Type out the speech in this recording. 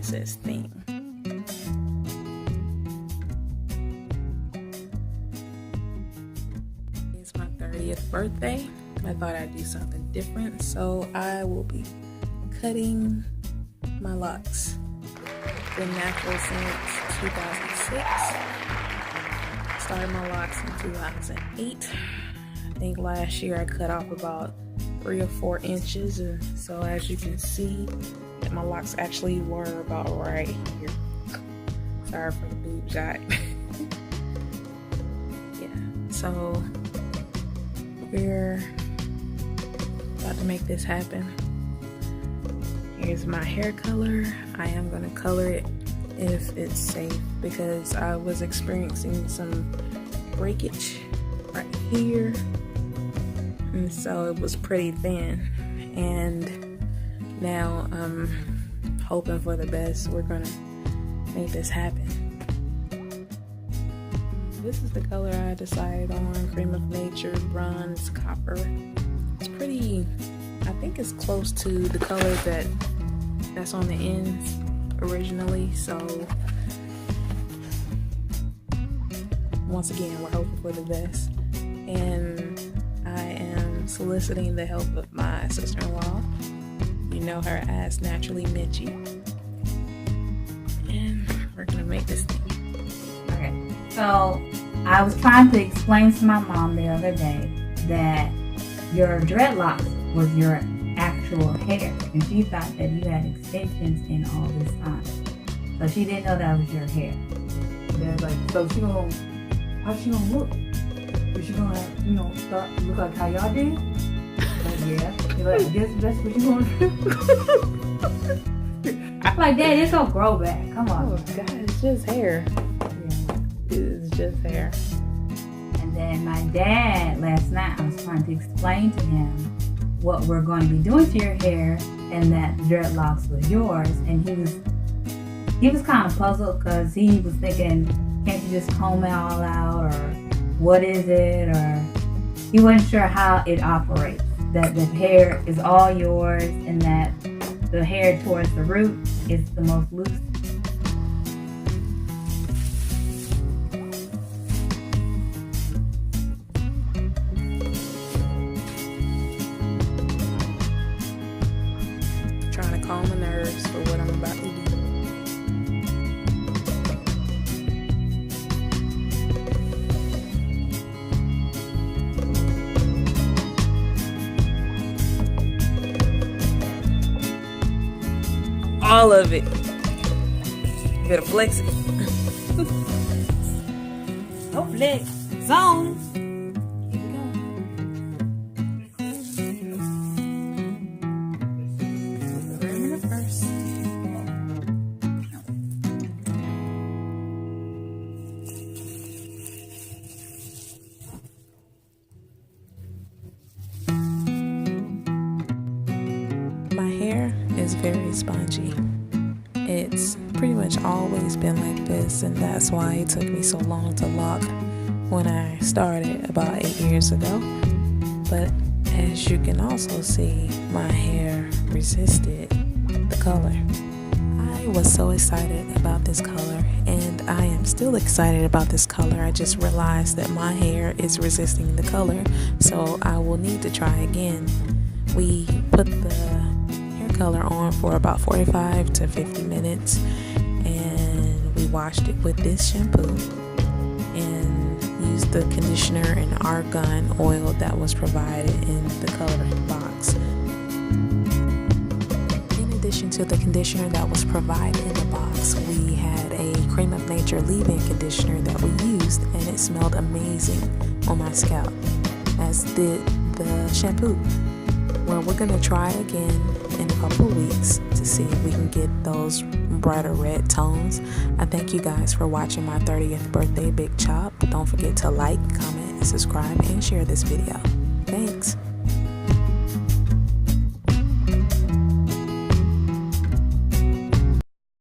princess theme. It's my 30th birthday. I thought I'd do something different, so I will be cutting my locks. Been natural since 2006. Started my locks in 2008. I think last year I cut off about 3 or 4 inches, and so as you can see, my locks actually were about right here. Sorry for the boob shot. Yeah, so we're about to make this happen. Here's my hair color. I am gonna color it if it's safe because I was experiencing some breakage right here, and so it was pretty thin, and now I'm hoping for the best. We're gonna make this happen. This is the color I decided on, Cream of Nature Bronze Copper. It's pretty, I think it's close to the color that's on the ends originally, so once again we're hoping for the best, and I am soliciting the help of my sister-in-law. You know her as Naturally Mitchie, and we're gonna make this thing. Okay, so I was trying to explain to my mom the other day that your dreadlocks was your actual hair, and she thought that you had extensions in all this time, so she didn't know that was your hair. They're like, so she gonna, how she gonna look? Is she gonna, start to look like how y'all did? Like, yeah. You're like, I guess that's what you gonna do. I'm like, Dad, it's gonna grow back. Come on. Oh God, it's just hair. Yeah. It's just hair. And then my dad, last night, I was trying to explain to him what we're going to be doing to your hair, and that dreadlocks was yours, and he was kind of puzzled because he was thinking, can't you just comb it all out, or what is it, or he wasn't sure how it operates, that the hair is all yours and that the hair towards the root is the most loose. Trying to calm my nerves for what I'm about to do. All of it. You better flex it. Oh, flex. Zone. Keep it going. Remember first. My hair is very spongy. It's pretty much always been like this, and that's why it took me so long to lock when I started about 8 years ago. But as you can also see, my hair resisted the color. I was so excited about this color, and I am still excited about this color. I just realized that my hair is resisting the color, so I will need to try again. We put the hair color on for about 45 to 50 minutes, and we washed it with this shampoo and used the conditioner and argan oil that was provided in the color box. In addition to the conditioner that was provided in the box, we had a Creme of Nature leave-in conditioner that we used, and it smelled amazing on my scalp, as did the shampoo. Well, we're gonna try again in a couple of weeks to see if we can get those brighter red tones. I thank you guys for watching my 30th birthday big chop. Don't forget to like, comment, subscribe, and share this video. Thanks.